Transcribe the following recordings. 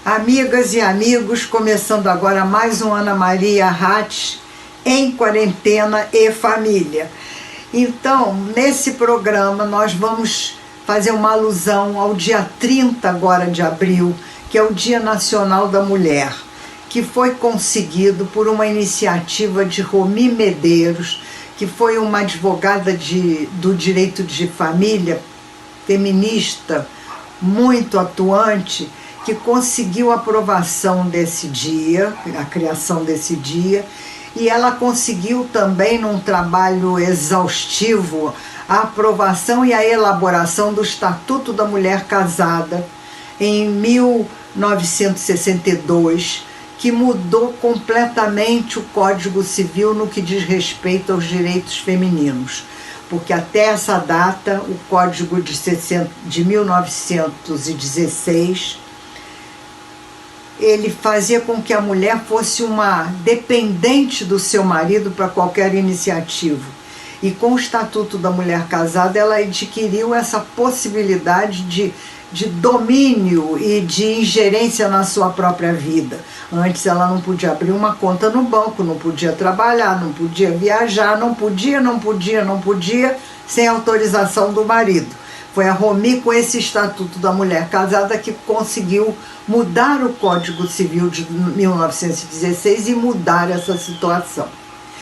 Amigas e amigos, começando agora mais um Ana Maria Hatz em quarentena e família. Então, nesse programa nós vamos fazer uma alusão ao dia 30 agora de abril, que é o Dia Nacional da Mulher, que foi conseguido por uma iniciativa de Romi Medeiros, que foi uma advogada do direito de família, feminista, muito atuante, que conseguiu a aprovação desse dia, a criação desse dia, e ela conseguiu também, num trabalho exaustivo, a aprovação e a elaboração do Estatuto da Mulher Casada em 1962, que mudou completamente o Código Civil no que diz respeito aos direitos femininos, porque até essa data, o Código de 1916, ele fazia com que a mulher fosse uma dependente do seu marido para qualquer iniciativa. E com o Estatuto da Mulher Casada, ela adquiriu essa possibilidade de domínio e de ingerência na sua própria vida. Antes ela não podia abrir uma conta no banco, não podia trabalhar, não podia viajar, não podia, sem autorização do marido. Foi a Romi, com esse Estatuto da Mulher Casada, que conseguiu mudar o Código Civil de 1916 e mudar essa situação.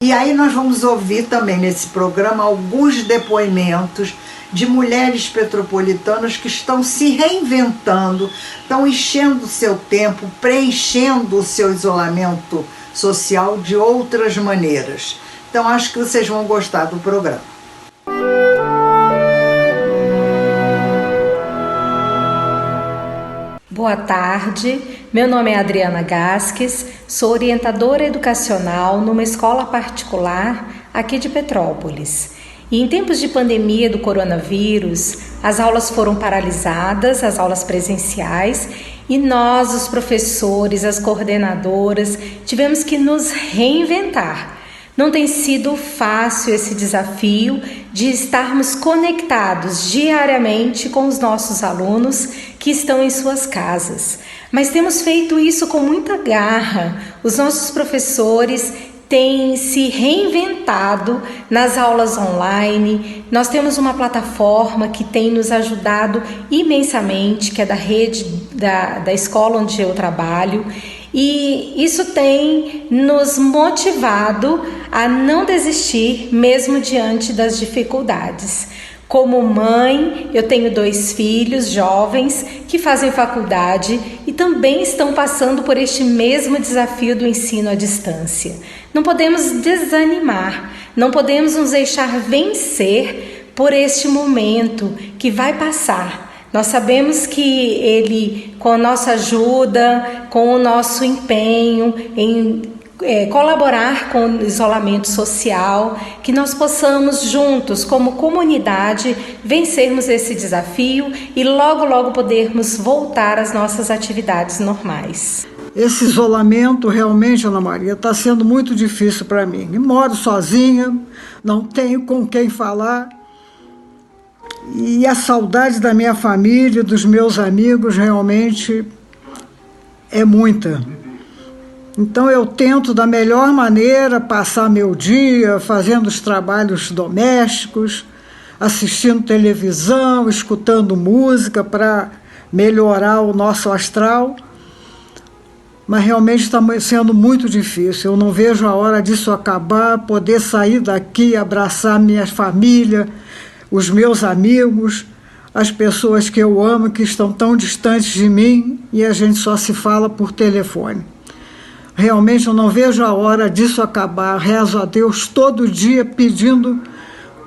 E aí nós vamos ouvir também nesse programa alguns depoimentos de mulheres petropolitanas que estão se reinventando, estão enchendo o seu tempo, preenchendo o seu isolamento social de outras maneiras. Então acho que vocês vão gostar do programa. Boa tarde, meu nome é Adriana Gasques, sou orientadora educacional numa escola particular aqui de Petrópolis. E em tempos de pandemia do coronavírus, as aulas foram paralisadas, as aulas presenciais, e nós, os professores, as coordenadoras, tivemos que nos reinventar. Não tem sido fácil esse desafio de estarmos conectados diariamente com os nossos alunos que estão em suas casas. Mas temos feito isso com muita garra. Os nossos professores têm se reinventado nas aulas online. Nós temos uma plataforma que tem nos ajudado imensamente, que é da rede da escola onde eu trabalho. E isso tem nos motivado a não desistir, mesmo diante das dificuldades. Como mãe, eu tenho 2 filhos jovens que fazem faculdade e também estão passando por este mesmo desafio do ensino à distância. Não podemos desanimar, não podemos nos deixar vencer por este momento que vai passar. Nós sabemos que ele, com a nossa ajuda, com o nosso empenho em colaborar com o isolamento social, que nós possamos juntos, como comunidade, vencermos esse desafio e logo podermos voltar às nossas atividades normais. Esse isolamento realmente, Ana Maria, está sendo muito difícil para mim. Eu moro sozinha, não tenho com quem falar. E a saudade da minha família, dos meus amigos, realmente é muita. Então eu tento da melhor maneira passar meu dia fazendo os trabalhos domésticos, assistindo televisão, escutando música para melhorar o nosso astral. Mas realmente está sendo muito difícil. Eu não vejo a hora disso acabar, poder sair daqui, abraçar minha família, os meus amigos, as pessoas que eu amo, que estão tão distantes de mim e a gente só se fala por telefone. Realmente eu não vejo a hora disso acabar. Rezo a Deus todo dia pedindo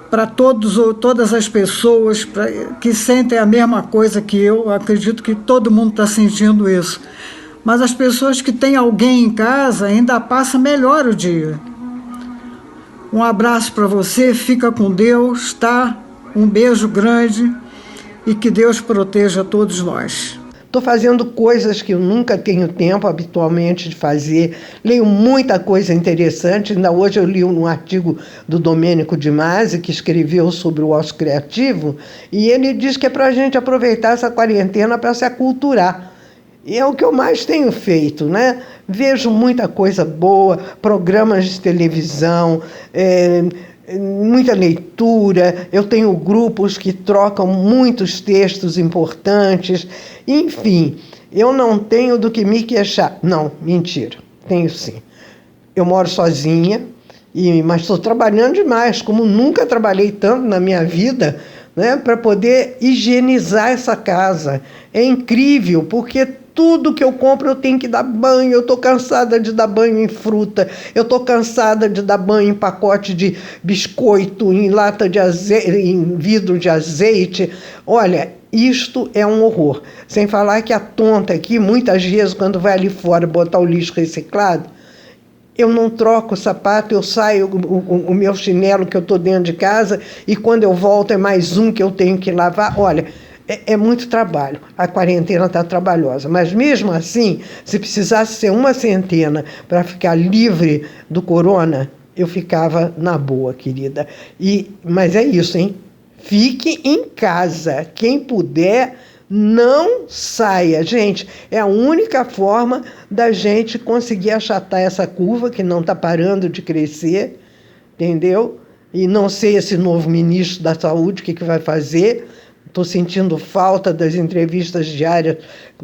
para todas as pessoas que sentem a mesma coisa que eu. Acredito que todo mundo está sentindo isso. Mas as pessoas que têm alguém em casa ainda passam melhor o dia. Um abraço para você, fica com Deus, tá? Um beijo grande e que Deus proteja todos nós. Estou fazendo coisas que eu nunca tenho tempo habitualmente de fazer. Leio muita coisa interessante. Ainda hoje eu li um artigo do Domênico de Masi, que escreveu sobre o ócio criativo, e ele diz que é para a gente aproveitar essa quarentena para se aculturar. E é o que eu mais tenho feito, né? Vejo muita coisa boa, programas de televisão, muita leitura. Eu tenho grupos que trocam muitos textos importantes. Enfim, eu não tenho do que me queixar. Não, mentira, tenho sim. Eu moro sozinha, mas estou trabalhando demais, como nunca trabalhei tanto na minha vida, né, para poder higienizar essa casa. É incrível, porque tudo que eu compro eu tenho que dar banho. Eu estou cansada de dar banho em fruta, eu estou cansada de dar banho em pacote de biscoito, em lata de azeite, em vidro de azeite. Olha, isto é um horror. Sem falar que a tonta aqui, muitas vezes, quando vai ali fora botar o lixo reciclado, eu não troco o sapato, eu saio o meu chinelo que eu estou dentro de casa e quando eu volto é mais um que eu tenho que lavar. Olha, é muito trabalho. A quarentena está trabalhosa. Mas mesmo assim, se precisasse ser uma centena para ficar livre do corona, eu ficava na boa, querida. Mas é isso, hein? Fique em casa. Quem puder, não saia. Gente, é a única forma da gente conseguir achatar essa curva que não está parando de crescer, entendeu? E não sei esse novo ministro da Saúde o que vai fazer. Estou sentindo falta das entrevistas diárias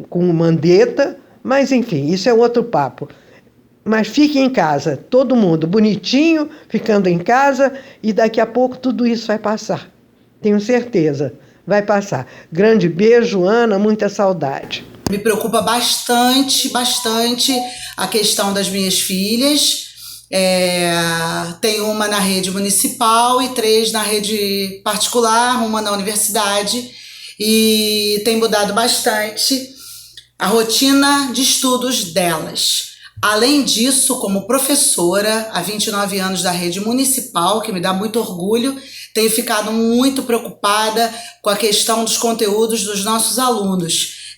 com o Mandetta, mas enfim, isso é outro papo. Mas fique em casa, todo mundo bonitinho, ficando em casa, e daqui a pouco tudo isso vai passar. Tenho certeza. Vai passar. Grande beijo, Ana, muita saudade. Me preocupa bastante a questão das minhas filhas. Tenho uma na rede municipal e 3 na rede particular, uma na universidade, e tem mudado bastante a rotina de estudos delas. Além disso, como professora há 29 anos da rede municipal, que me dá muito orgulho, tenho ficado muito preocupada com a questão dos conteúdos dos nossos alunos.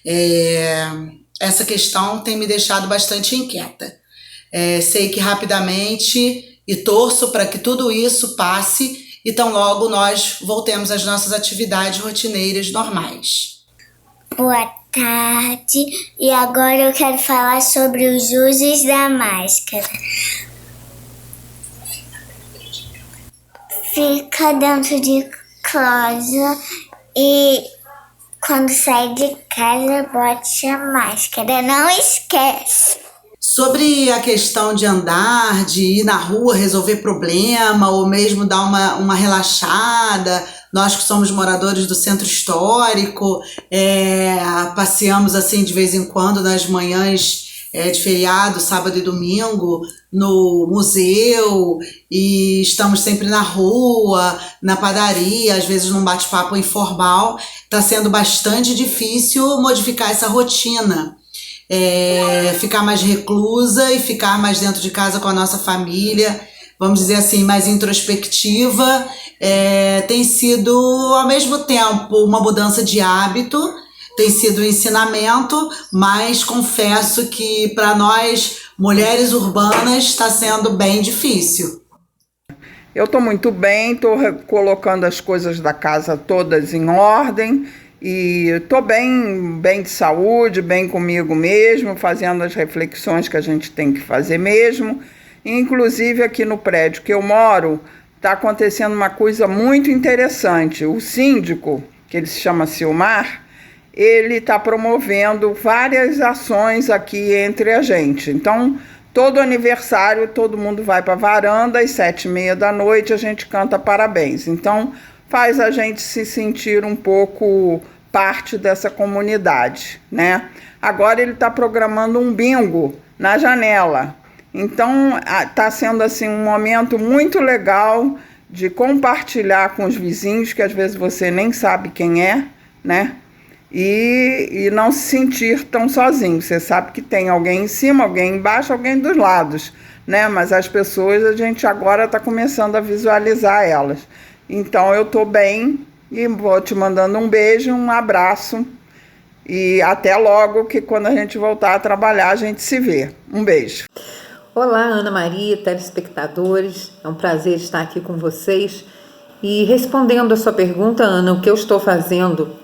Essa questão tem me deixado bastante inquieta. Sei que rapidamente, e torço para que tudo isso passe, e tão logo nós voltemos às nossas atividades rotineiras normais. Boa tarde, e agora eu quero falar sobre os usos da máscara. Fica dentro de casa e quando sai de casa bote a máscara, não esquece. Sobre a questão de andar, de ir na rua resolver problema ou mesmo dar uma relaxada, nós que somos moradores do centro histórico, passeamos assim de vez em quando nas manhãs de feriado, sábado e domingo, no museu, e estamos sempre na rua, na padaria, às vezes num bate-papo informal. Está sendo bastante difícil modificar essa rotina. Ficar mais reclusa e ficar mais dentro de casa com a nossa família, vamos dizer assim, mais introspectiva. Tem sido, ao mesmo tempo, uma mudança de hábito, tem sido um ensinamento, mas confesso que para nós, mulheres urbanas, está sendo bem difícil. Eu estou muito bem, estou colocando as coisas da casa todas em ordem e estou bem de saúde, bem comigo mesmo, fazendo as reflexões que a gente tem que fazer mesmo. Inclusive aqui no prédio que eu moro, está acontecendo uma coisa muito interessante. O síndico, que ele se chama Silmar, ele está promovendo várias ações aqui entre a gente. Então, todo aniversário, todo mundo vai para a varanda, às 19h30 a gente canta parabéns. Então, faz a gente se sentir um pouco parte dessa comunidade, né? Agora ele está programando um bingo na janela. Então, está sendo assim um momento muito legal de compartilhar com os vizinhos, que às vezes você nem sabe quem é, né? E não se sentir tão sozinho. Você sabe que tem alguém em cima, alguém embaixo, alguém dos lados, né? Mas as pessoas, a gente agora está começando a visualizar elas. Então eu estou bem e vou te mandando um beijo, um abraço e até logo, que quando a gente voltar a trabalhar a gente se vê. Um beijo. Olá, Ana Maria, telespectadores, é um prazer estar aqui com vocês. E respondendo a sua pergunta, Ana, o que eu estou fazendo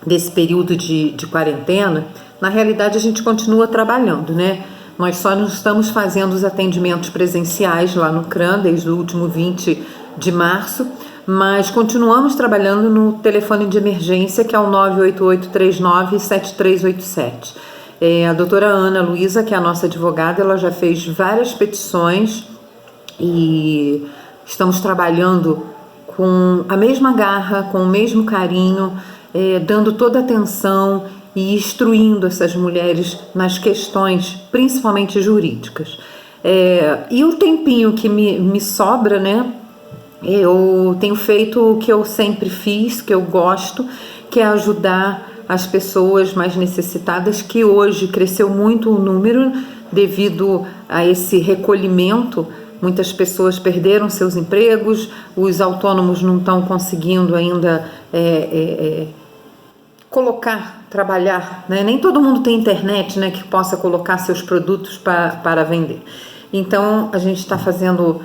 desse período de quarentena, na realidade a gente continua trabalhando, né? Nós só não estamos fazendo os atendimentos presenciais lá no CRAN desde o último 20 de março, mas continuamos trabalhando no telefone de emergência, que é o 988397387. A doutora Ana Luísa, que é a nossa advogada, ela já fez várias petições e estamos trabalhando com a mesma garra, com o mesmo carinho, dando toda a atenção e instruindo essas mulheres nas questões, principalmente jurídicas. E o tempinho que me sobra, né? Eu tenho feito o que eu sempre fiz, que eu gosto, que é ajudar as pessoas mais necessitadas, que hoje cresceu muito o número devido a esse recolhimento. Muitas pessoas perderam seus empregos, os autônomos não estão conseguindo ainda trabalhar, né? Nem todo mundo tem internet, né, que possa colocar seus produtos para vender. Então, a gente está fazendo,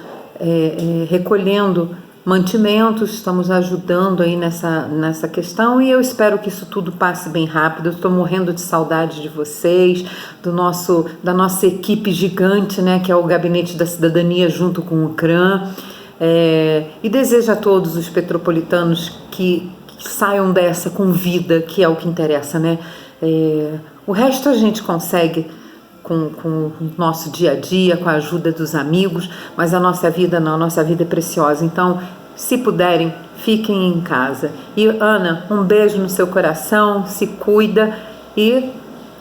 recolhendo mantimentos, estamos ajudando aí nessa questão e eu espero que isso tudo passe bem rápido. Eu estou morrendo de saudade de vocês, da nossa equipe gigante, né, que é o Gabinete da Cidadania junto com o CRAN, e desejo a todos os petropolitanos que saiam dessa com vida, que é o que interessa, né? O resto a gente consegue com o nosso dia a dia, com a ajuda dos amigos, mas a nossa vida não, a nossa vida é preciosa. Então, se puderem, fiquem em casa. E Ana, um beijo no seu coração, se cuida e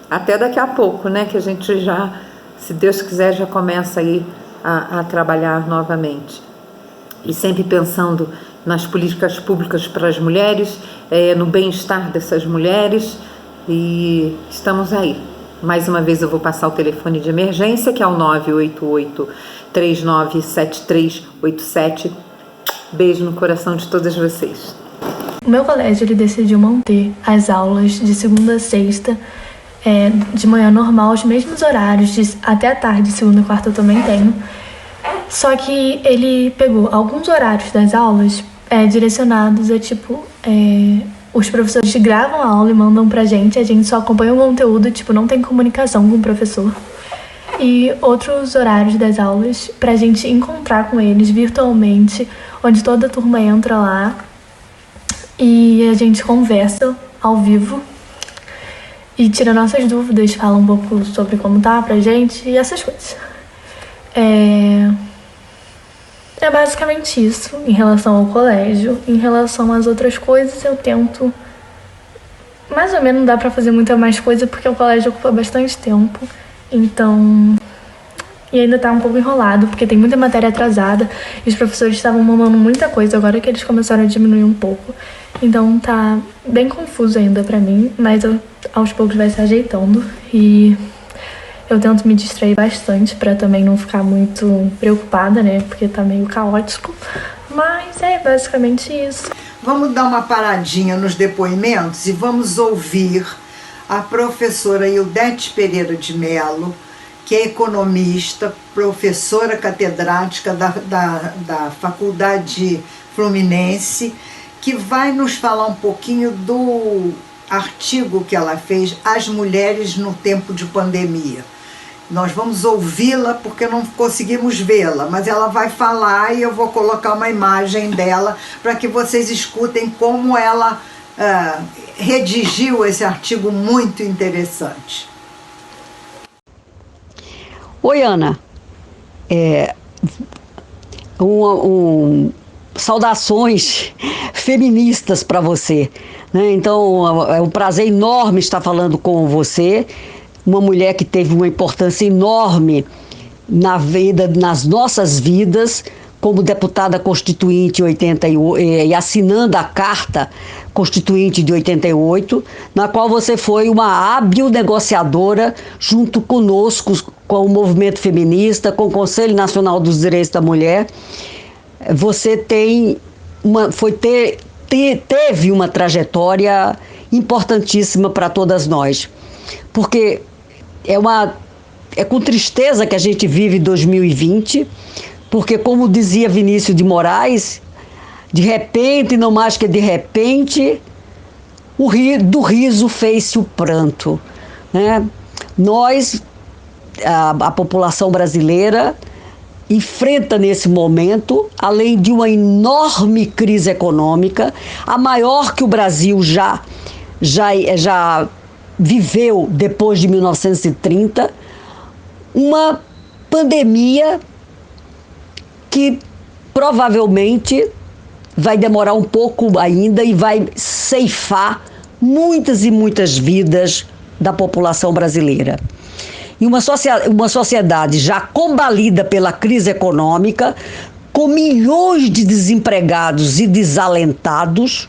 até daqui a pouco, né? Que a gente já, se Deus quiser, já começa aí a trabalhar novamente. E sempre pensando nas políticas públicas para as mulheres, no bem-estar dessas mulheres, e estamos aí. Mais uma vez eu vou passar o telefone de emergência, que é o 988-397387. Beijo no coração de todas vocês. O meu colégio ele decidiu manter as aulas de segunda a sexta, de manhã normal, os mesmos horários, até a tarde, segunda e quarta eu também tenho. Só que ele pegou alguns horários das aulas direcionados a os professores gravam a aula e mandam pra gente, a gente só acompanha o conteúdo, não tem comunicação com o professor. E outros horários das aulas pra gente encontrar com eles virtualmente, onde toda a turma entra lá e a gente conversa ao vivo e tira nossas dúvidas, fala um pouco sobre como tá pra gente e essas coisas. É basicamente isso em relação ao colégio. Em relação às outras coisas, eu tento... Mais ou menos não dá pra fazer muita mais coisa, porque o colégio ocupa bastante tempo. Então... E ainda tá um pouco enrolado, porque tem muita matéria atrasada. E os professores estavam mandando muita coisa, agora que eles começaram a diminuir um pouco. Então tá bem confuso ainda pra mim, mas aos poucos vai se ajeitando. E... eu tento me distrair bastante para também não ficar muito preocupada, né? Porque tá meio caótico. Mas é basicamente isso. Vamos dar uma paradinha nos depoimentos e vamos ouvir a professora Ildete Pereira de Mello, que é economista, professora catedrática da Faculdade Fluminense, que vai nos falar um pouquinho do artigo que ela fez, As Mulheres no Tempo de Pandemia. Nós vamos ouvi-la porque não conseguimos vê-la, mas ela vai falar e eu vou colocar uma imagem dela para que vocês escutem como ela redigiu esse artigo muito interessante. Oi, Ana. Saudações feministas para você, né? Então, é um prazer enorme estar falando com você. Uma mulher que teve uma importância enorme nas nossas vidas, como deputada constituinte e assinando a Carta Constituinte de 88, na qual você foi uma hábil negociadora junto conosco, com o movimento feminista, com o Conselho Nacional dos Direitos da Mulher. Você teve uma trajetória importantíssima para todas nós, porque é com tristeza que a gente vive 2020, porque, como dizia Vinícius de Moraes, de repente, não mais que de repente, do riso fez-se o pranto. né? A população brasileira enfrenta nesse momento, além de uma enorme crise econômica, a maior que o Brasil já viveu depois de 1930, uma pandemia que provavelmente vai demorar um pouco ainda e vai ceifar muitas e muitas vidas da população brasileira. E uma sociedade já combalida pela crise econômica, com milhões de desempregados e desalentados,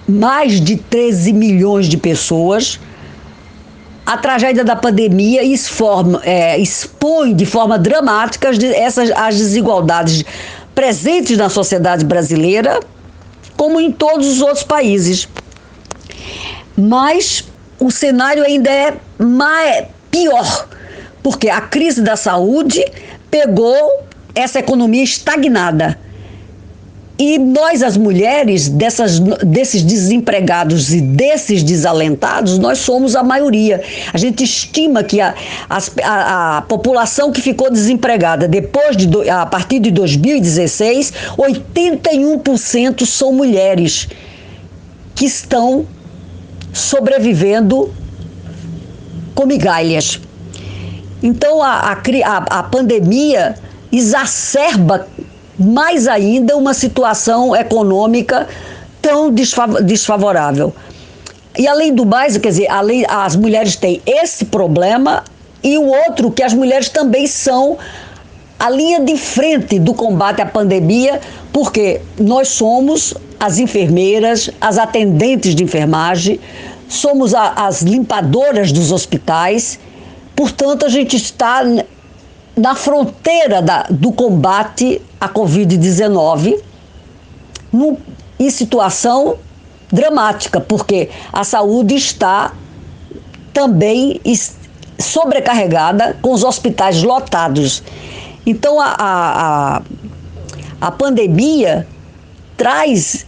mais de 13 milhões de pessoas, a tragédia da pandemia expõe de forma dramática as desigualdades presentes na sociedade brasileira, como em todos os outros países. Mas o cenário ainda é pior, porque a crise da saúde pegou essa economia estagnada. E nós, as mulheres, desses desempregados e desses desalentados, nós somos a maioria. A gente estima que a população que ficou desempregada a partir de 2016, 81% são mulheres que estão sobrevivendo com migalhas. Então a pandemia exacerba mais ainda uma situação econômica tão desfavorável. E além do mais, quer dizer, as mulheres têm esse problema e o outro, que as mulheres também são a linha de frente do combate à pandemia, porque nós somos as enfermeiras, as atendentes de enfermagem, somos as limpadoras dos hospitais, portanto a gente está na fronteira do combate à Covid-19 em situação dramática, porque a saúde está também sobrecarregada, com os hospitais lotados. Então a pandemia traz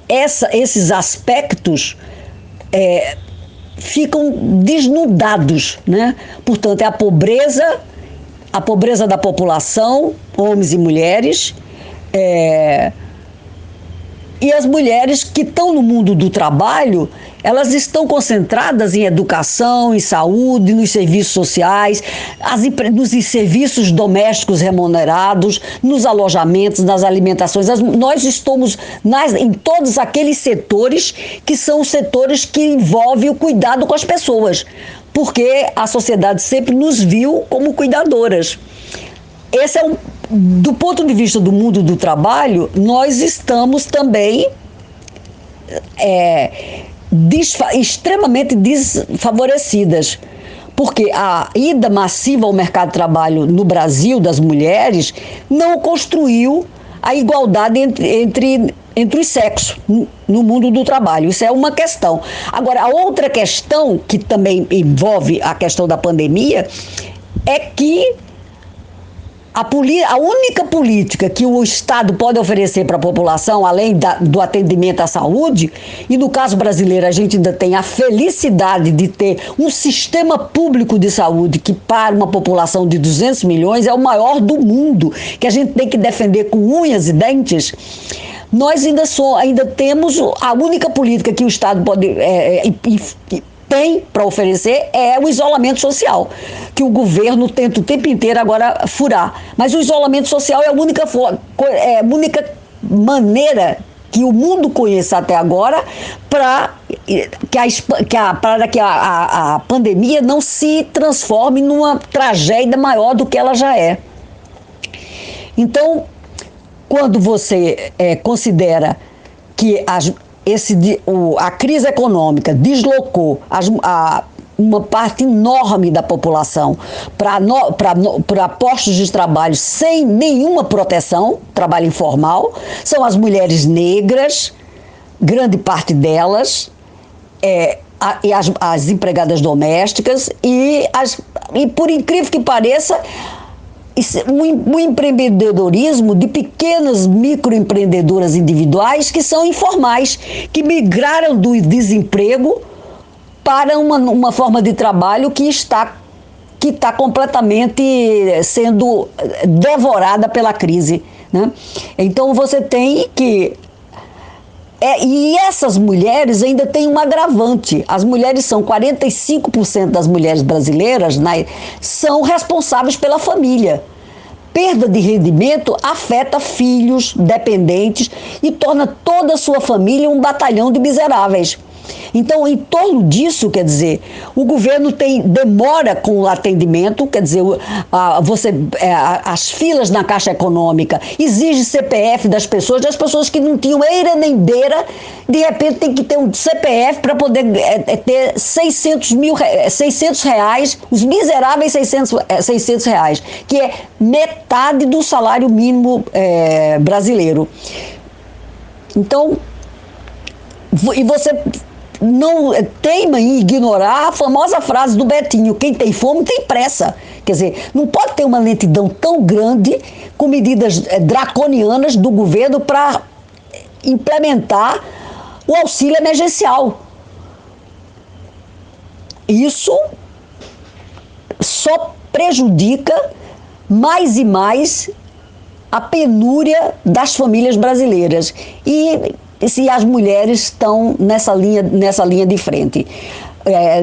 esses aspectos, ficam desnudados, né? Portanto, é a pobreza da população, homens e mulheres, e as mulheres que estão no mundo do trabalho, elas estão concentradas em educação, em saúde, nos serviços sociais, nos serviços domésticos remunerados, nos alojamentos, nas alimentações. Nós estamos em todos aqueles setores que são os setores que envolvem o cuidado com as pessoas, porque a sociedade sempre nos viu como cuidadoras. Esse do ponto de vista do mundo do trabalho, nós estamos também extremamente desfavorecidas, porque a ida massiva ao mercado de trabalho no Brasil das mulheres não construiu a igualdade entre os sexos no mundo do trabalho. Isso é uma questão. Agora, a outra questão que também envolve a questão da pandemia é que a única política que o Estado pode oferecer para a população, além do atendimento à saúde, e no caso brasileiro a gente ainda tem a felicidade de ter um sistema público de saúde que para uma população de 200 milhões é o maior do mundo, que a gente tem que defender com unhas e dentes. Nós ainda temos a única política que o Estado pode tem para oferecer é o isolamento social, que o governo tenta o tempo inteiro agora furar. Mas o isolamento social é a única maneira que o mundo conhece até agora para que a pandemia não se transforme numa tragédia maior do que ela já é. Então, quando você considera que a crise econômica deslocou uma parte enorme da população para postos de trabalho sem nenhuma proteção, trabalho informal, são as mulheres negras, grande parte delas, e as empregadas domésticas e por incrível que pareça, um empreendedorismo de pequenas microempreendedoras individuais que são informais, que migraram do desemprego para uma forma de trabalho que está completamente sendo devorada pela crise, né? Então você tem que... e essas mulheres ainda têm um agravante. As mulheres são 45% das mulheres brasileiras, né, são responsáveis pela família. Perda de rendimento afeta filhos, dependentes e torna toda a sua família um batalhão de miseráveis. Então, em torno disso, quer dizer, o governo demora com o atendimento, quer dizer, as filas na Caixa Econômica, exige CPF das pessoas que não tinham eira nem beira, de repente tem que ter um CPF para poder ter 600 reais, os miseráveis 600 reais, que é metade do salário mínimo brasileiro. Então, e você não teima em ignorar a famosa frase do Betinho: quem tem fome tem pressa. Quer dizer, não pode ter uma lentidão tão grande com medidas draconianas do governo para implementar o auxílio emergencial. Isso só prejudica mais e mais a penúria das famílias brasileiras. E se as mulheres estão nessa linha de frente.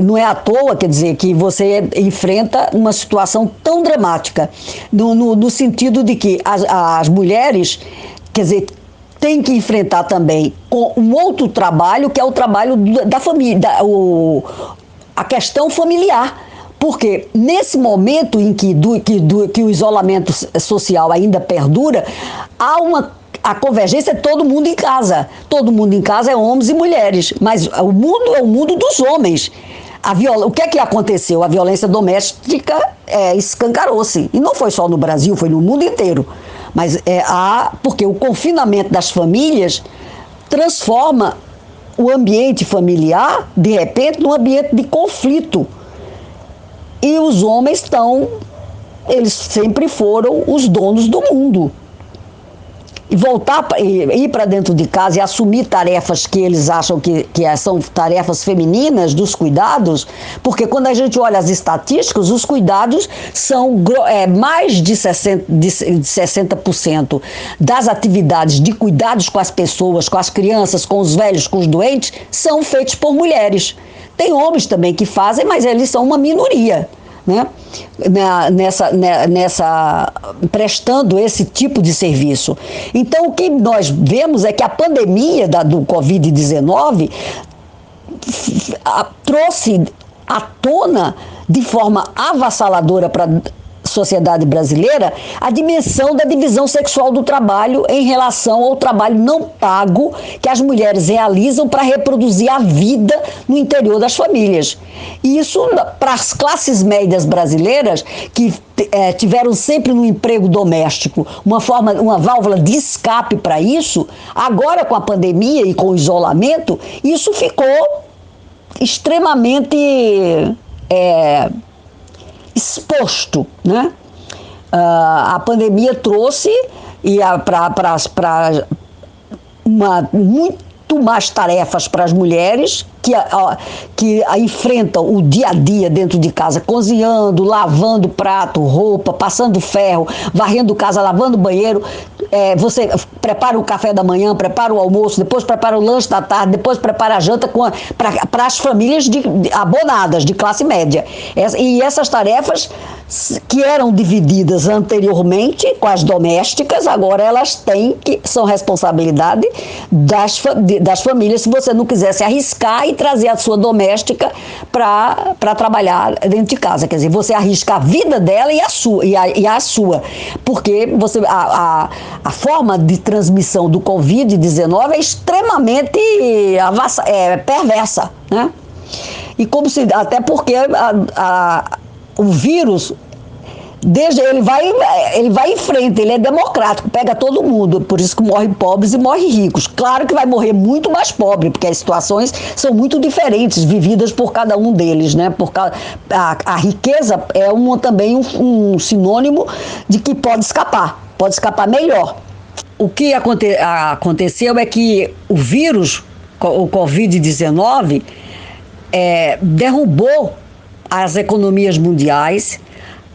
Não é à toa, quer dizer, que você enfrenta uma situação tão dramática, no sentido de que as mulheres, quer dizer, têm que enfrentar também com um outro trabalho, que é o trabalho da família, a questão familiar. Porque nesse momento em que o isolamento social ainda perdura, a convergência é todo mundo em casa. Todo mundo em casa é homens e mulheres, mas o mundo é o mundo dos homens. O que é que aconteceu? A violência doméstica escancarou-se. E não foi só no Brasil, foi no mundo inteiro. Mas porque o confinamento das famílias transforma o ambiente familiar, de repente, num ambiente de conflito. E os homens eles sempre foram os donos do mundo. E ir para dentro de casa e assumir tarefas que eles acham que são tarefas femininas, dos cuidados, porque quando a gente olha as estatísticas, os cuidados são mais de 60% das atividades de cuidados com as pessoas, com as crianças, com os velhos, com os doentes, são feitos por mulheres. Tem homens também que fazem, mas eles são uma minoria, né? Prestando esse tipo de serviço. Então, o que nós vemos é que a pandemia do Covid-19 trouxe à tona de forma avassaladora para a sociedade brasileira a dimensão da divisão sexual do trabalho em relação ao trabalho não pago que as mulheres realizam para reproduzir a vida no interior das famílias. E isso, para as classes médias brasileiras, que tiveram sempre no emprego doméstico uma válvula de escape para isso, agora com a pandemia e com o isolamento, isso ficou extremamente exposto, né? A pandemia trouxe para muito mais tarefas para as mulheres que enfrentam o dia a dia dentro de casa, cozinhando, lavando prato, roupa, passando ferro, varrendo casa, lavando banheiro. Você prepara o café da manhã, prepara o almoço, depois prepara o lanche da tarde, depois prepara a janta para as famílias abonadas, de classe média. E essas tarefas que eram divididas anteriormente com as domésticas, agora elas são responsabilidade das famílias, se você não quiser se arriscar e trazer a sua doméstica para trabalhar dentro de casa. Quer dizer, você arrisca a vida dela e a sua. Porque a forma de transmissão do Covid-19 é extremamente perversa, né? E até porque o vírus, ele vai em frente, ele é democrático, pega todo mundo, por isso que morrem pobres e morrem ricos. Claro que vai morrer muito mais pobre, porque as situações são muito diferentes, vividas por cada um deles, né? A riqueza é também um sinônimo de que pode escapar melhor. O que aconteceu é que o vírus, o Covid-19, derrubou as economias mundiais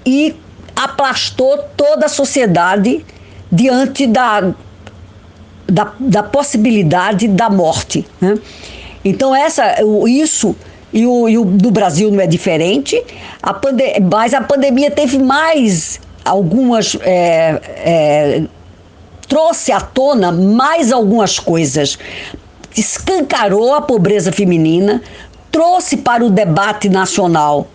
e aplastou toda a sociedade diante da possibilidade da morte, né? Então, isso, no Brasil não é diferente, mas a pandemia teve mais algumas... trouxe à tona mais algumas coisas, escancarou a pobreza feminina, trouxe para o debate nacional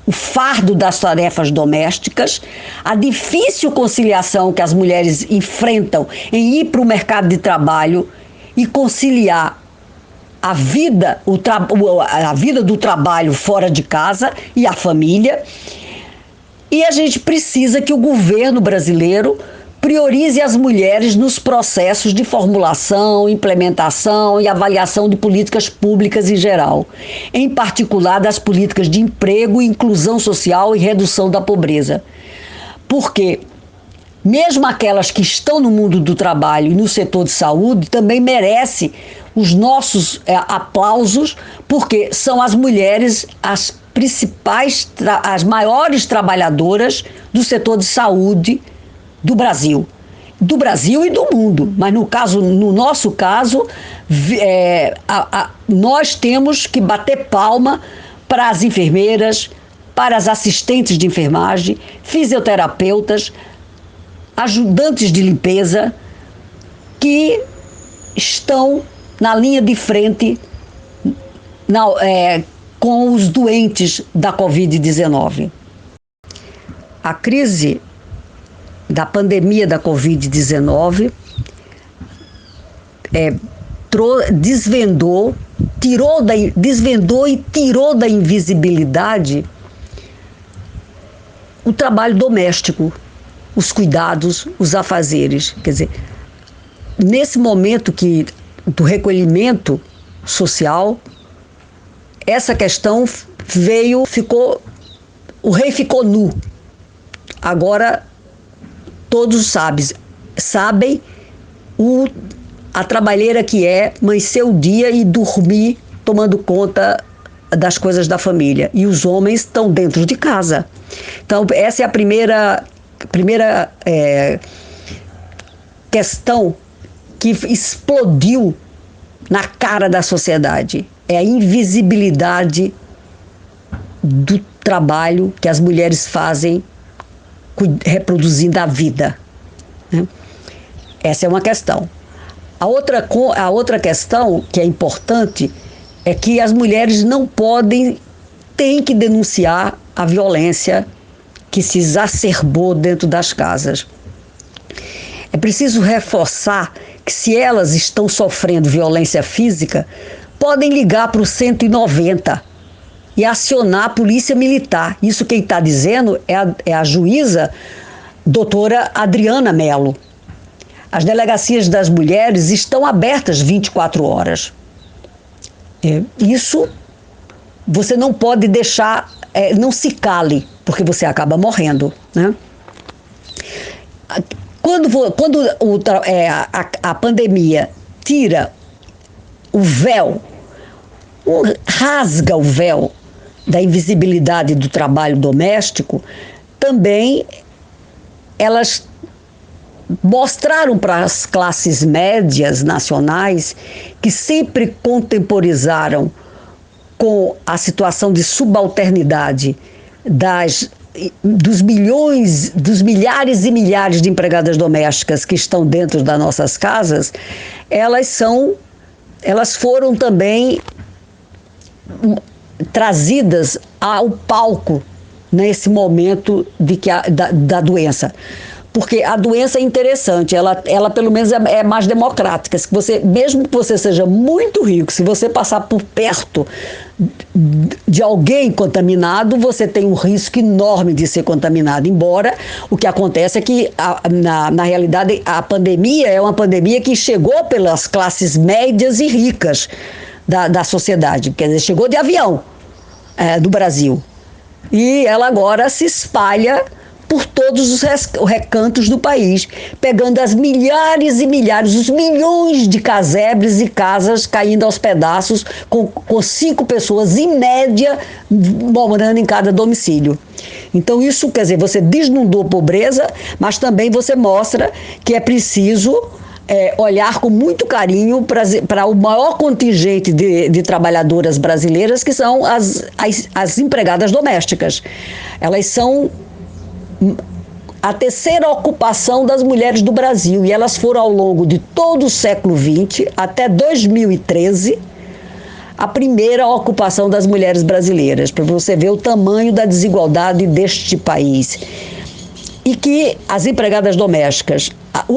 o fardo das tarefas domésticas, a difícil conciliação que as mulheres enfrentam em ir para o mercado de trabalho e conciliar a vida do trabalho fora de casa e a família. E a gente precisa que o governo brasileiro priorize as mulheres nos processos de formulação, implementação e avaliação de políticas públicas em geral, em particular das políticas de emprego, inclusão social e redução da pobreza. Porque mesmo aquelas que estão no mundo do trabalho e no setor de saúde também merecem os nossos aplausos, porque são as mulheres as principais, as maiores trabalhadoras do setor de saúde do Brasil e do mundo. Mas no nosso caso, nós temos que bater palma para as enfermeiras, para as assistentes de enfermagem, fisioterapeutas, ajudantes de limpeza, que estão na linha de frente com os doentes da Covid-19. A crise da pandemia da Covid-19 desvendou e tirou da invisibilidade o trabalho doméstico, os cuidados, os afazeres. Quer dizer, nesse momento do recolhimento social, essa questão o rei ficou nu. Agora todos sabem a trabalheira que é amanhecer o dia e dormir tomando conta das coisas da família. E os homens estão dentro de casa. Então, essa é a primeira questão que explodiu na cara da sociedade. É a invisibilidade do trabalho que as mulheres fazem reproduzindo a vida, né? Essa é uma questão. A outra questão que é importante é que as mulheres têm que denunciar a violência que se exacerbou dentro das casas. É preciso reforçar que, se elas estão sofrendo violência física, podem ligar para o 190 e acionar a polícia militar. Isso quem está dizendo é a juíza doutora Adriana Mello. As delegacias das mulheres estão abertas 24 horas. Isso você não pode deixar, não se cale, porque você acaba morrendo, né? Quando a pandemia tira o véu, rasga o véu da invisibilidade do trabalho doméstico, também elas mostraram para as classes médias nacionais, que sempre contemporizaram com a situação de subalternidade dos milhares e milhares de empregadas domésticas que estão dentro das nossas casas, elas foram também trazidas ao palco nesse momento da doença. Porque a doença é interessante, ela pelo menos é mais democrática. Mesmo que você seja muito rico, se você passar por perto de alguém contaminado, você tem um risco enorme de ser contaminado. Embora o que acontece é que, na realidade, a pandemia é uma pandemia que chegou pelas classes médias e ricas da sociedade. Quer dizer, chegou de avião do Brasil. E ela agora se espalha por todos os recantos do país, pegando as milhares e milhares, os milhões de casebres e casas caindo aos pedaços, com 5 pessoas, em média, morando em cada domicílio. Então isso, quer dizer, você desnudou a pobreza, mas também você mostra que é preciso olhar com muito carinho para o maior contingente de trabalhadoras brasileiras, que são as empregadas domésticas. Elas são a terceira ocupação das mulheres do Brasil, e elas foram, ao longo de todo o século XX, até 2013, a primeira ocupação das mulheres brasileiras, para você ver o tamanho da desigualdade deste país. E que as empregadas domésticas,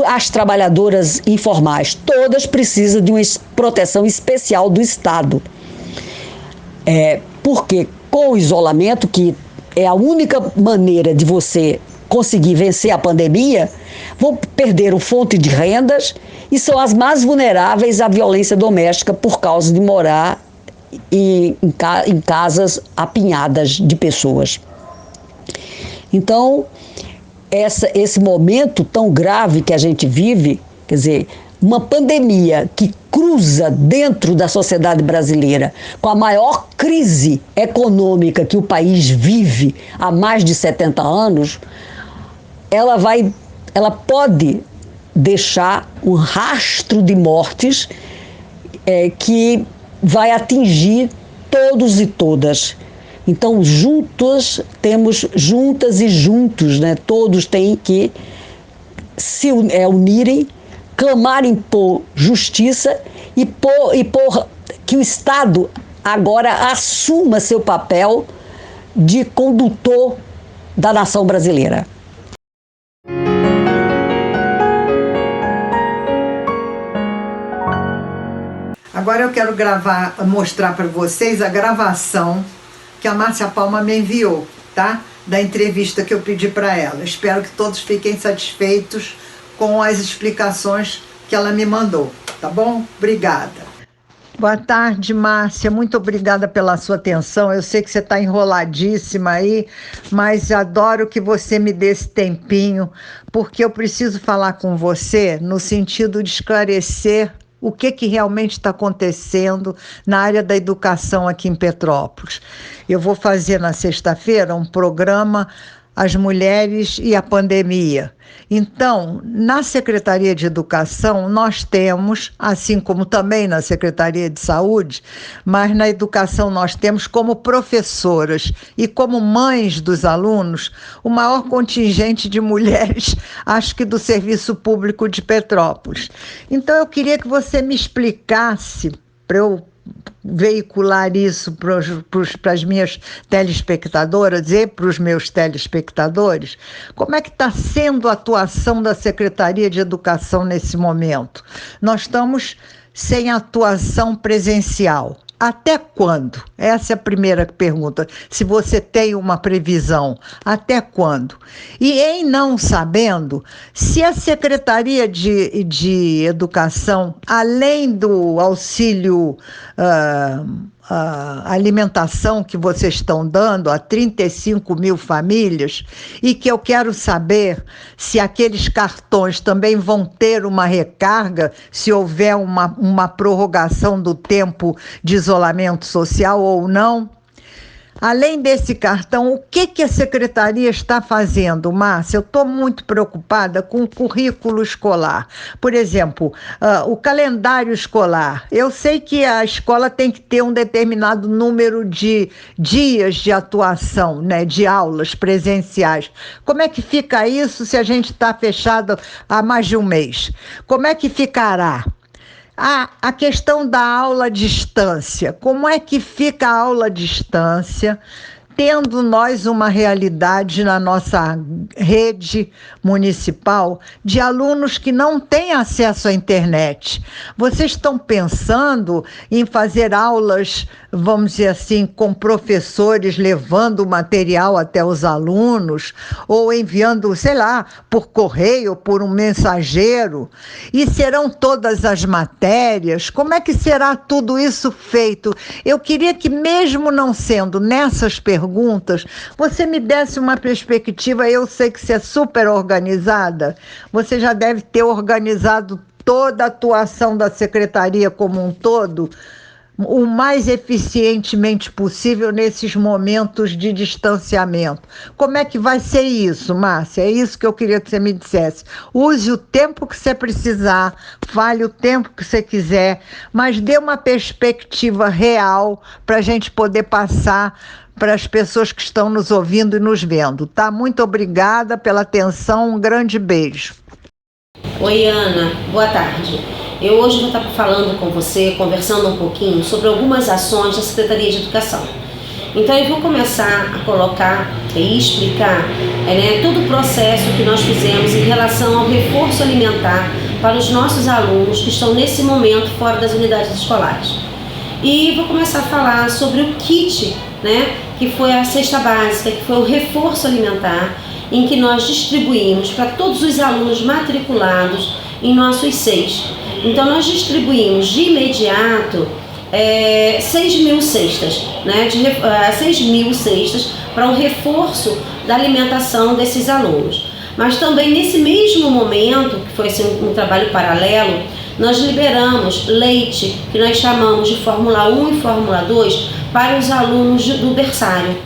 as trabalhadoras informais, todas precisam de uma proteção especial do Estado. Porque com o isolamento, que é a única maneira de você conseguir vencer a pandemia, vão perder a fonte de rendas e são as mais vulneráveis à violência doméstica por causa de morar em casas apinhadas de pessoas. Então, esse momento tão grave que a gente vive, quer dizer, uma pandemia que cruza dentro da sociedade brasileira com a maior crise econômica que o país vive há mais de 70 anos, ela pode deixar um rastro de mortes que vai atingir todos e todas. Então, juntas e juntos, né? Todos têm que se unirem, clamarem por justiça e por que o Estado agora assuma seu papel de condutor da nação brasileira. Agora eu quero mostrar para vocês a gravação que a Márcia Palma me enviou, tá? Da entrevista que eu pedi para ela. Espero que todos fiquem satisfeitos com as explicações que ela me mandou, tá bom? Obrigada. Boa tarde, Márcia. Muito obrigada pela sua atenção. Eu sei que você está enroladíssima aí, mas adoro que você me dê esse tempinho, porque eu preciso falar com você no sentido de esclarecer o que realmente está acontecendo na área da educação aqui em Petrópolis. Eu vou fazer na sexta-feira um programa As Mulheres e a Pandemia. Então, na Secretaria de Educação, nós temos, assim como também na Secretaria de Saúde, mas na educação nós temos como professoras e como mães dos alunos, o maior contingente de mulheres, acho que do Serviço Público de Petrópolis. Então, eu queria que você me explicasse, para eu veicular isso para as minhas telespectadoras e para os meus telespectadores, como é que está sendo a atuação da Secretaria de Educação nesse momento? Nós estamos sem atuação presencial. Até quando? Essa é a primeira pergunta. Se você tem uma previsão, até quando? E em não sabendo, se a Secretaria de Educação, além do auxílio alimentação que vocês estão dando a 35 mil famílias, e que eu quero saber se aqueles cartões também vão ter uma recarga, se houver uma prorrogação do tempo de isolamento social ou não. Além desse cartão, o que a Secretaria está fazendo, Márcia? Eu estou muito preocupada com o currículo escolar. Por exemplo, o calendário escolar. Eu sei que a escola tem que ter um determinado número de dias de atuação, né, de aulas presenciais. Como é que fica isso se a gente está fechado há mais de um mês? Como é que ficará? A questão da aula à distância. Como é que fica a aula à distância, tendo nós uma realidade na nossa rede municipal de alunos que não têm acesso à internet? Vocês estão pensando em fazer aulas, vamos dizer assim, com professores levando o material até os alunos, ou enviando, sei lá, por correio, por um mensageiro? E serão todas as matérias? Como é que será tudo isso feito? Eu queria que, mesmo não sendo nessas perguntas, perguntas, você me desse uma perspectiva. Eu sei que você é super organizada, você já deve ter organizado toda a atuação da secretaria como um todo o mais eficientemente possível nesses momentos de distanciamento. Como é que vai ser isso, Márcia? É isso que eu queria que você me dissesse. Use o tempo que você precisar, fale o tempo que você quiser, mas dê uma perspectiva real para a gente poder passar para as pessoas que estão nos ouvindo e nos vendo, tá? Muito obrigada pela atenção, um grande beijo. Oi, Ana, boa tarde. Eu hoje vou estar falando com você, conversando um pouquinho sobre algumas ações da Secretaria de Educação. Então eu vou começar a colocar e explicar todo o processo que nós fizemos em relação ao reforço alimentar para os nossos alunos que estão nesse momento fora das unidades escolares. E vou começar a falar sobre o kit, que foi a cesta básica, que foi o reforço alimentar, em que nós distribuímos para todos os alunos matriculados em nossos SEIs. Então nós distribuímos de imediato 6.000 cestas, 6.000 cestas para o reforço da alimentação desses alunos. Mas também nesse mesmo momento, que foi um trabalho paralelo, nós liberamos leite, que nós chamamos de Fórmula 1 e Fórmula 2, para os alunos do berçário.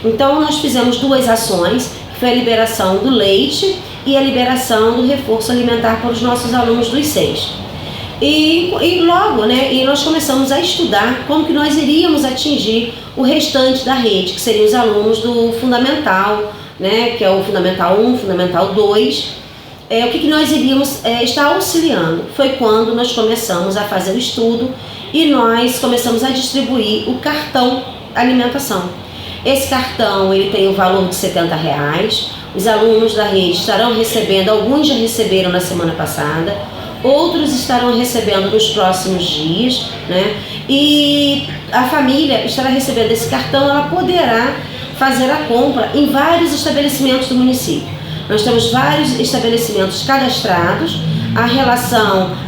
Então nós fizemos duas ações, que foi a liberação do leite e a liberação do reforço alimentar para os nossos alunos dos SEIs. E logo, nós começamos a estudar como que nós iríamos atingir o restante da rede, que seriam os alunos do Fundamental, que é o Fundamental 1, Fundamental 2. O que nós iríamos estar auxiliando? Foi quando nós começamos a fazer o estudo e nós começamos a distribuir o cartão alimentação. Esse cartão ele tem o valor de R$70. Os alunos da rede estarão recebendo, alguns já receberam na semana passada, outros estarão recebendo nos próximos dias, e a família estará recebendo esse cartão, ela poderá fazer a compra em vários estabelecimentos do município. Nós temos vários estabelecimentos cadastrados,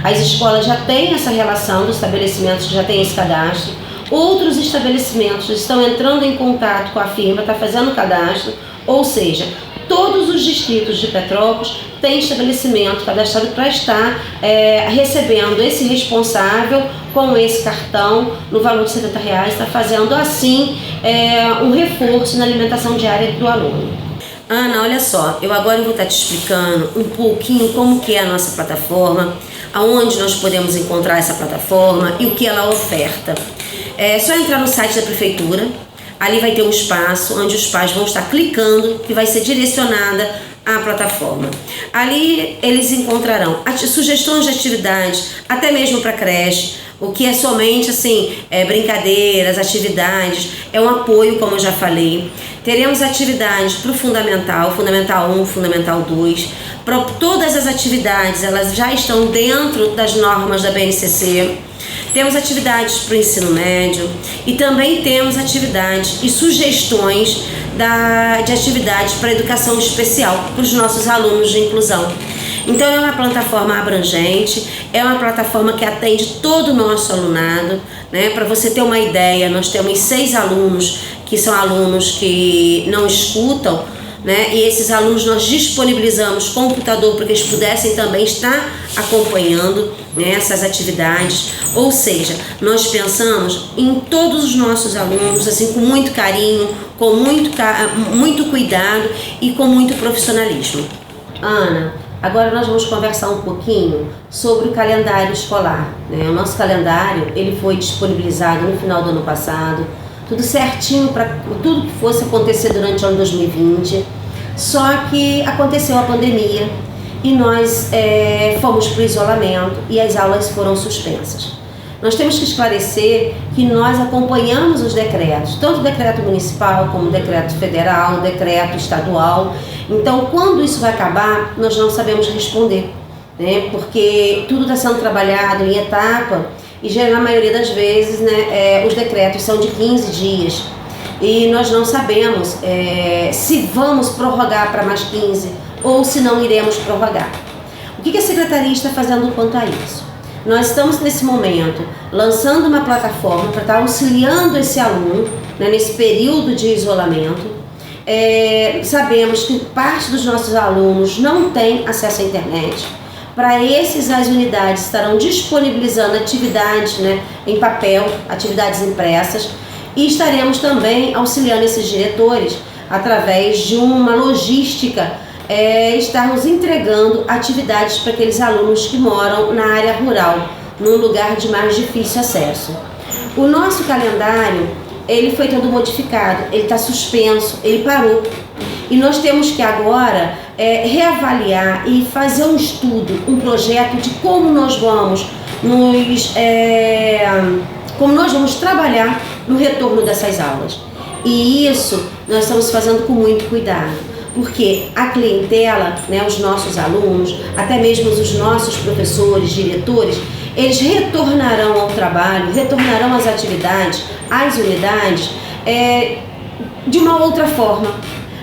as escolas já têm essa relação dos estabelecimentos que já têm esse cadastro, outros estabelecimentos estão entrando em contato com a firma, está fazendo o cadastro, ou seja, todos os distritos de Petrópolis têm estabelecimento cadastrado para estar recebendo esse responsável com esse cartão no valor de R$70, está fazendo assim um reforço na alimentação diária do aluno. Ana, olha só, eu agora vou estar te explicando um pouquinho como que é a nossa plataforma, aonde nós podemos encontrar essa plataforma e o que ela oferta. É só entrar no site da prefeitura. Ali vai ter um espaço onde os pais vão estar clicando, que vai ser direcionada à plataforma. Ali eles encontrarão sugestões de atividades, até mesmo para creche, o que é somente brincadeiras, atividades, é um apoio, como eu já falei. Teremos atividades para o Fundamental 1, Fundamental 2. Para todas as atividades, elas já estão dentro das normas da BNCC. Temos atividades para o ensino médio e também temos atividades e sugestões de atividades para a educação especial, para os nossos alunos de inclusão. Então é uma plataforma abrangente, é uma plataforma que atende todo o nosso alunado. Para você ter uma ideia, nós temos 6 alunos que são alunos que não escutam, e esses alunos nós disponibilizamos computador para que eles pudessem também estar acompanhando essas atividades. Ou seja, nós pensamos em todos os nossos alunos com muito carinho, com muito cuidado e com muito profissionalismo. Ana, agora nós vamos conversar um pouquinho sobre o calendário escolar. O nosso calendário ele foi disponibilizado no final do ano passado, tudo certinho para tudo que fosse acontecer durante o ano 2020, só que aconteceu a pandemia e nós fomos para o isolamento e as aulas foram suspensas. Nós temos que esclarecer que nós acompanhamos os decretos, tanto o decreto municipal como o decreto federal, o decreto estadual. Então, quando isso vai acabar, nós não sabemos responder, porque tudo está sendo trabalhado em etapa e, na maioria das vezes, os decretos são de 15 dias e nós não sabemos se vamos prorrogar para mais 15 ou se não iremos prorrogar. O que a Secretaria está fazendo quanto a isso? nós estamos nesse momento lançando uma plataforma para estar auxiliando esse aluno, né, nesse período de isolamento. Sabemos que parte dos nossos alunos não tem acesso à internet. Para esses, as unidades estarão disponibilizando atividades, né, em papel, atividades impressas, e estaremos também auxiliando esses diretores através de uma logística, estarmos entregando atividades para aqueles alunos que moram na área rural, num lugar de mais difícil acesso. O nosso calendário, ele foi todo modificado, ele está suspenso, ele parou. E nós temos que agora reavaliar e fazer um estudo, um projeto de como nós vamos trabalhar no retorno dessas aulas. E isso nós estamos fazendo com muito cuidado, porque a clientela, né, os nossos alunos, até mesmo os nossos professores, diretores, eles retornarão ao trabalho, retornarão às atividades, às unidades, de uma outra forma.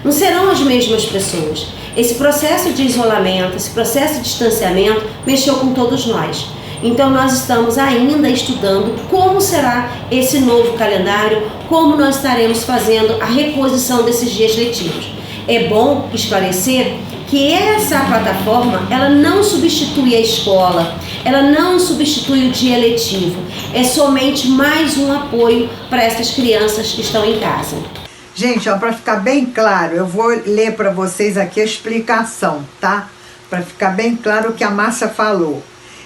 Não serão as mesmas pessoas. Esse processo de isolamento, esse processo de distanciamento mexeu com todos nós. Então nós estamos ainda estudando como será esse novo calendário, como nós estaremos fazendo a reposição desses dias letivos. É bom esclarecer que essa plataforma, ela não substitui a escola, ela não substitui o dia letivo, é somente mais um apoio para essas crianças que estão em casa. Gente, para ficar bem claro, eu vou ler para vocês aqui a explicação, tá? Para ficar bem claro o que a Márcia falou.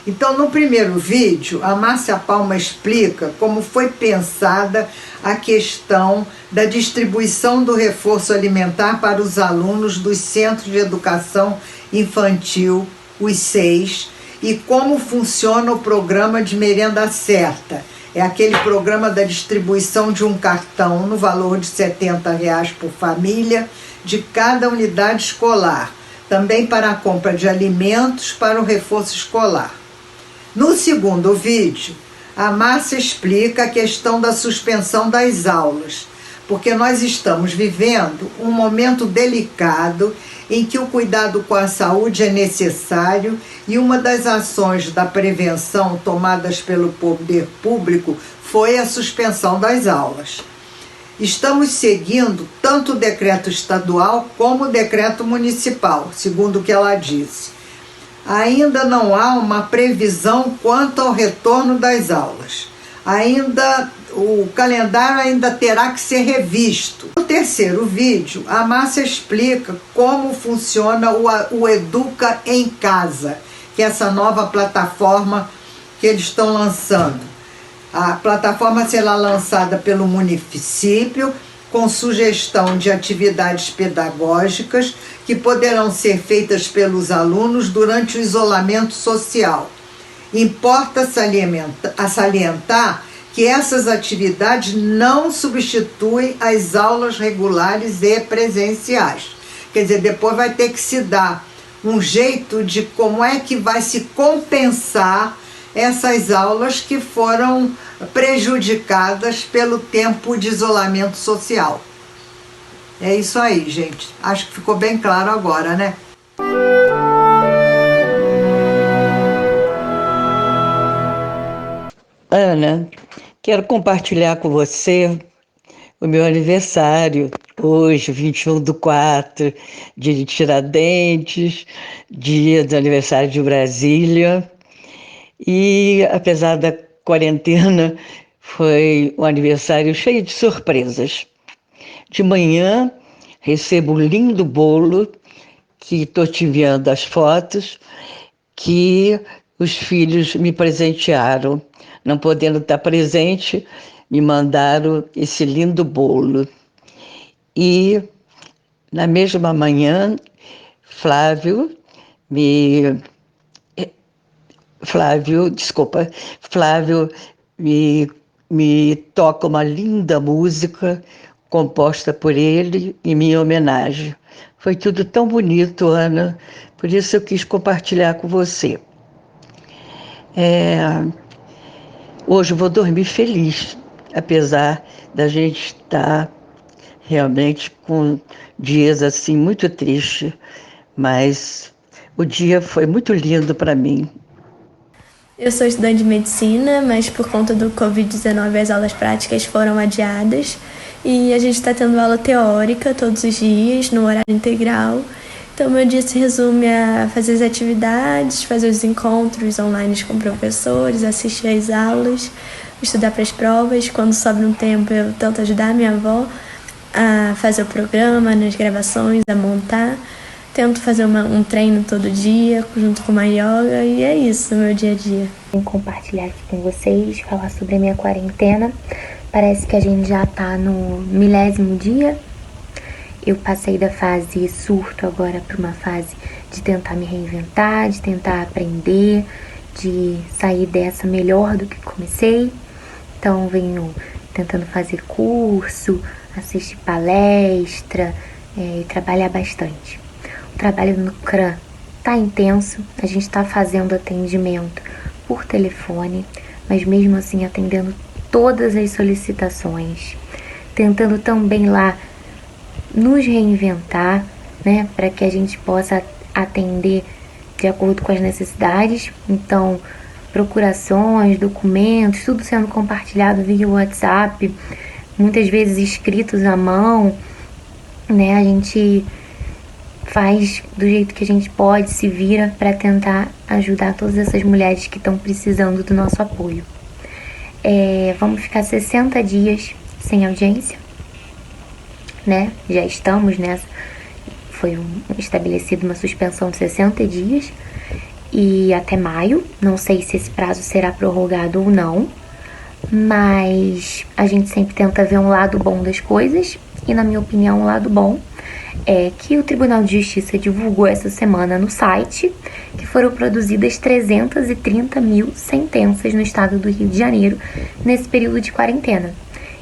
Então, no primeiro vídeo, a Márcia Palma explica como foi pensada a questão da distribuição do reforço alimentar para os alunos dos Centros de Educação Infantil, os 6, e como funciona o programa de merenda certa. É aquele programa da distribuição de um cartão no valor de R$ 70 por família de cada unidade escolar, também para a compra de alimentos para o reforço escolar. No segundo vídeo, a Márcia explica a questão da suspensão das aulas, porque nós estamos vivendo um momento delicado em que o cuidado com a saúde é necessário e uma das ações da prevenção tomadas pelo poder público foi a suspensão das aulas. Estamos seguindo tanto o decreto estadual como o decreto municipal, segundo o que ela disse. Ainda não há uma previsão quanto ao retorno das aulas. O calendário ainda terá que ser revisto. No terceiro vídeo, a Márcia explica como funciona o Educa em Casa, que é essa nova plataforma que eles estão lançando. A plataforma será lançada pelo município com sugestão de atividades pedagógicas que poderão ser feitas pelos alunos durante o isolamento social. Importa salientar que essas atividades não substituem as aulas regulares e presenciais. Quer dizer, depois vai ter que se dar um jeito de como é que vai se compensar essas aulas que foram prejudicadas pelo tempo de isolamento social. É isso aí, gente. Acho que ficou bem claro agora, né? Ana, quero compartilhar com você o meu aniversário, hoje, 21/4, dia de Tiradentes, dia do aniversário de Brasília. E, apesar da quarentena, foi um aniversário cheio de surpresas. De manhã, recebo um lindo bolo, que estou te enviando as fotos, que os filhos me presentearam. Não podendo estar presente, me mandaram esse lindo bolo. E, na mesma manhã, Flávio me toca uma linda música composta por ele em minha homenagem. Foi tudo tão bonito, Ana, por isso eu quis compartilhar com você. Hoje eu vou dormir feliz, apesar da gente estar realmente com dias assim muito tristes, mas o dia foi muito lindo para mim. Eu sou estudante de medicina, mas por conta do Covid-19 as aulas práticas foram adiadas e a gente está tendo aula teórica todos os dias, no horário integral. Então meu dia se resume a fazer as atividades, fazer os encontros online com professores, assistir às aulas, estudar para as provas. Quando sobra um tempo eu tento ajudar a minha avó a fazer o programa, nas gravações, a montar. Tento fazer um treino todo dia, junto com uma yoga, e é isso, meu dia a dia. Vim compartilhar aqui com vocês, falar sobre a minha quarentena. Parece que a gente já tá no 1000º dia. Eu passei da fase surto agora para uma fase de tentar me reinventar, de tentar aprender, de sair dessa melhor do que comecei. Então venho tentando fazer curso, assistir palestra e trabalhar bastante. O trabalho no CRAN tá intenso, a gente está fazendo atendimento por telefone, mas mesmo assim atendendo todas as solicitações, tentando também lá nos reinventar, né, para que a gente possa atender de acordo com as necessidades. Então, procurações, documentos, tudo sendo compartilhado via WhatsApp, muitas vezes escritos à mão, né, a gente faz do jeito que a gente pode, se vira para tentar ajudar todas essas mulheres que estão precisando do nosso apoio. Vamos ficar 60 dias sem audiência, né? Já estamos nessa. Foi estabelecida uma suspensão de 60 dias e até maio. Não sei se esse prazo será prorrogado ou não, mas a gente sempre tenta ver um lado bom das coisas e, na minha opinião, um lado bom é que o Tribunal de Justiça divulgou essa semana no site que foram produzidas 330 mil sentenças no estado do Rio de Janeiro nesse período de quarentena.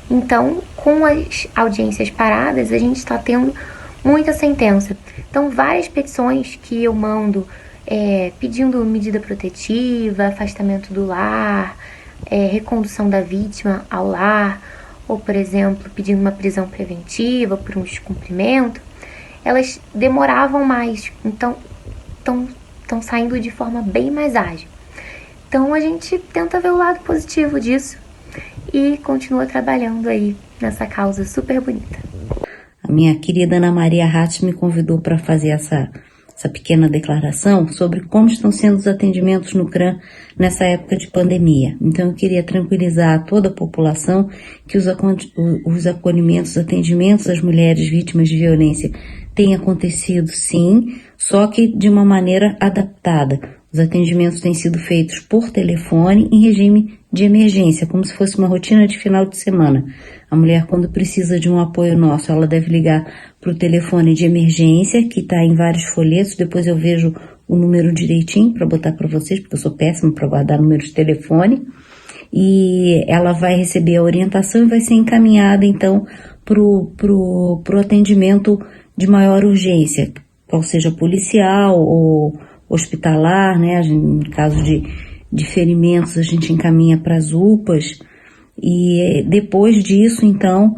Então, com as audiências paradas, a gente está tendo muita sentença. Então, várias petições que eu mando pedindo medida protetiva, afastamento do lar, recondução da vítima ao lar, ou, por exemplo, pedindo uma prisão preventiva por um descumprimento, elas demoravam mais, então estão saindo de forma bem mais ágil. Então a gente tenta ver o lado positivo disso e continua trabalhando aí nessa causa super bonita. A minha querida Ana Maria Hatz me convidou para fazer essa pequena declaração sobre como estão sendo os atendimentos no CRAN nessa época de pandemia. Então eu queria tranquilizar toda a população que os acolhimentos, os atendimentos às mulheres vítimas de violência têm acontecido sim, só que de uma maneira adaptada. Os atendimentos têm sido feitos por telefone em regime de emergência, como se fosse uma rotina de final de semana. A mulher, quando precisa de um apoio nosso, ela deve ligar para o telefone de emergência, que está em vários folhetos. Depois eu vejo o número direitinho para botar para vocês, porque eu sou péssima para guardar número de telefone. E ela vai receber a orientação e vai ser encaminhada, então, pro atendimento de maior urgência, qual seja policial ou hospitalar, né? Em caso de ferimentos, a gente encaminha para as UPAs. E depois disso, então,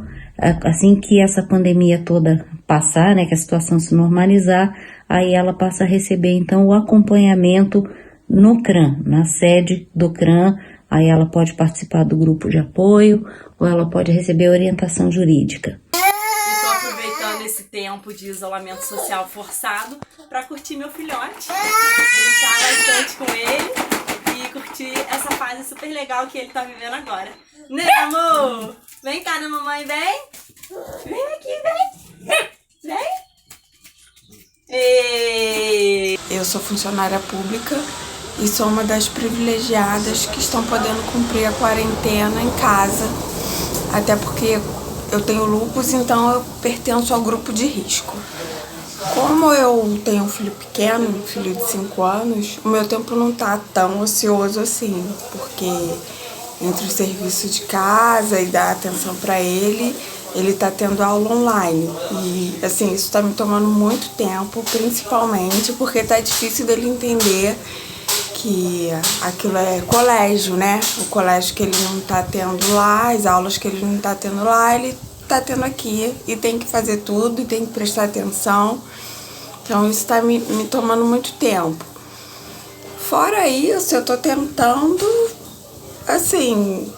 assim que essa pandemia toda passar, né, que a situação se normalizar, aí ela passa a receber, então, o acompanhamento no CRAN, na sede do CRAN. Aí ela pode participar do grupo de apoio ou ela pode receber orientação jurídica. Estou aproveitando esse tempo de isolamento social forçado para curtir meu filhote, brincar bastante com ele e curtir essa fase super legal que ele tá vivendo agora. Né, amor? Vem cá, né, mamãe? Vem! Vem aqui, vem! Vem! Eu sou funcionária pública e sou uma das privilegiadas que estão podendo cumprir a quarentena em casa, até porque eu tenho lúpus, então eu pertenço ao grupo de risco. Como eu tenho um filho pequeno, um filho de 5 anos, o meu tempo não tá tão ocioso assim, porque entre o serviço de casa e dar atenção para ele tá tendo aula online. E assim, isso tá me tomando muito tempo, principalmente porque tá difícil dele entender que aquilo é colégio, né? O colégio que ele não tá tendo lá, as aulas que ele não tá tendo lá, ele tá tendo aqui e tem que fazer tudo e tem que prestar atenção. Então isso tá me tomando muito tempo. Fora isso, eu tô tentando, assim,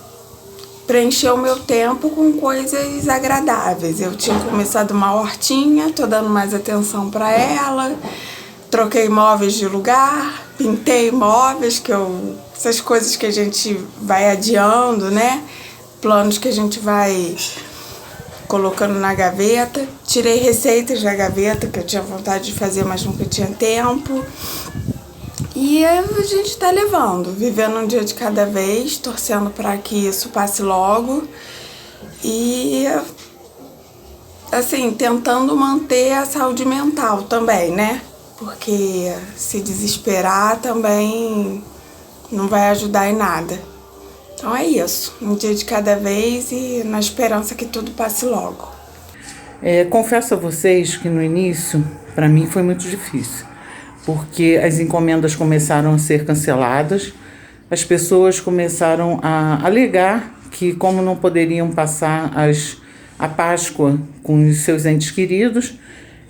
preencher o meu tempo com coisas agradáveis. Eu tinha começado uma hortinha, tô dando mais atenção para ela, troquei móveis de lugar, pintei móveis, essas coisas que a gente vai adiando, né? Planos que a gente vai colocando na gaveta. Tirei receitas da gaveta que eu tinha vontade de fazer, mas nunca tinha tempo. E a gente tá levando, vivendo um dia de cada vez, torcendo para que isso passe logo e, assim, tentando manter a saúde mental também, né? Porque se desesperar também não vai ajudar em nada. Então é isso, um dia de cada vez e na esperança que tudo passe logo. Confesso a vocês que no início, para mim, foi muito difícil, porque as encomendas começaram a ser canceladas, as pessoas começaram a alegar que, como não poderiam passar a Páscoa com os seus entes queridos,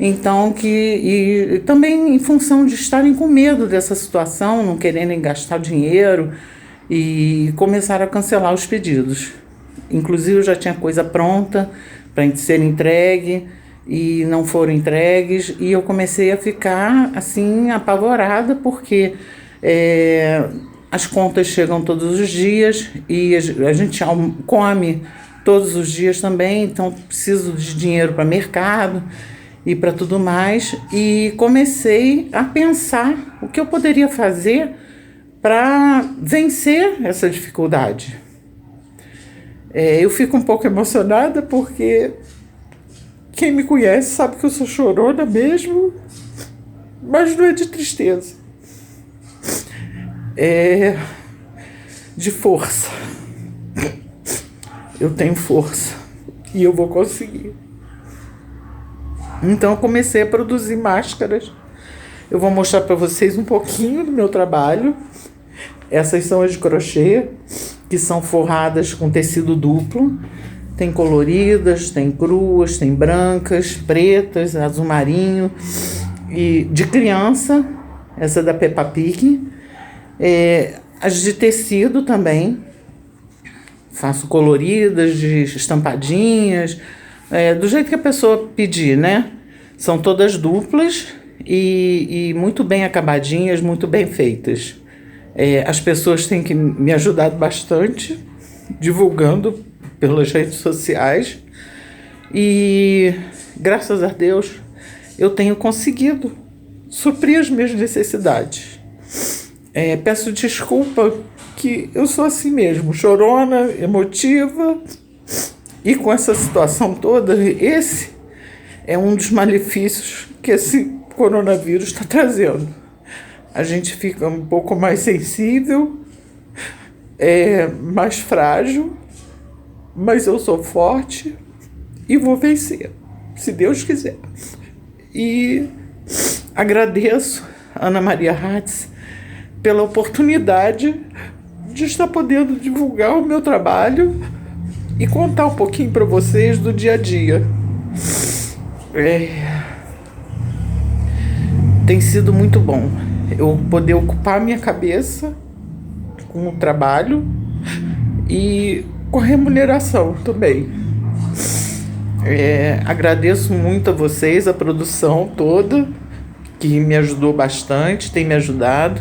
então e também em função de estarem com medo dessa situação, não quererem gastar dinheiro, e começaram a cancelar os pedidos. Inclusive eu já tinha coisa pronta para ser entregue e não foram entregues, e eu comecei a ficar assim apavorada, porque as contas chegam todos os dias e a gente come todos os dias também, então preciso de dinheiro para mercado e para tudo mais, e comecei a pensar o que eu poderia fazer para vencer essa dificuldade. Eu fico um pouco emocionada porque quem me conhece sabe que eu sou chorona mesmo, mas não é de tristeza, é de força. Eu tenho força e eu vou conseguir. Então eu comecei a produzir máscaras. Eu vou mostrar para vocês um pouquinho do meu trabalho. Essas são as de crochê, que são forradas com tecido duplo. Tem coloridas, tem cruas, tem brancas, pretas, azul marinho. E de criança, essa da Peppa Pig. As de tecido também. Faço coloridas, de estampadinhas, do jeito que a pessoa pedir, né? São todas duplas e muito bem acabadinhas, muito bem feitas. As pessoas têm que me ajudado bastante, divulgando pelas redes sociais, e graças a Deus eu tenho conseguido suprir as minhas necessidades. Peço desculpa que eu sou assim mesmo, chorona, emotiva, e com essa situação toda, esse é um dos malefícios que esse coronavírus está trazendo. A gente fica um pouco mais sensível, mais frágil, mas eu sou forte e vou vencer, se Deus quiser. E agradeço a Ana Maria Hatz pela oportunidade de estar podendo divulgar o meu trabalho e contar um pouquinho para vocês do dia a dia. Tem sido muito bom eu poder ocupar minha cabeça com o trabalho e com remuneração também. Agradeço muito a vocês, a produção toda, que me ajudou bastante, tem me ajudado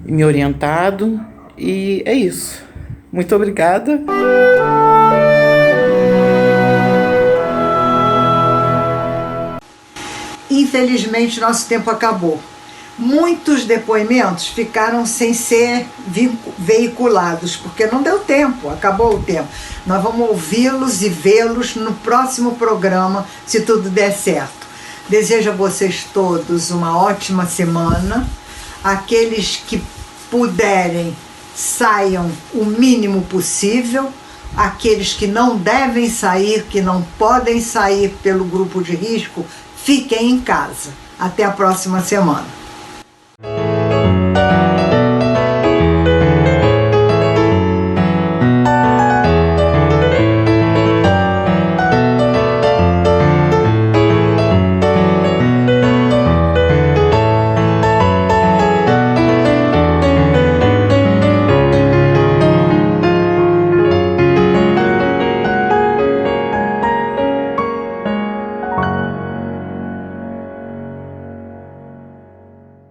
e me orientado, e é isso. Muito obrigada. Infelizmente, nosso tempo acabou. Muitos depoimentos ficaram sem ser veiculados, porque não deu tempo, acabou o tempo. Nós vamos ouvi-los e vê-los no próximo programa, se tudo der certo. Desejo a vocês todos uma ótima semana. Aqueles que puderem, saiam o mínimo possível. Aqueles que não devem sair, que não podem sair pelo grupo de risco, fiquem em casa. Até a próxima semana.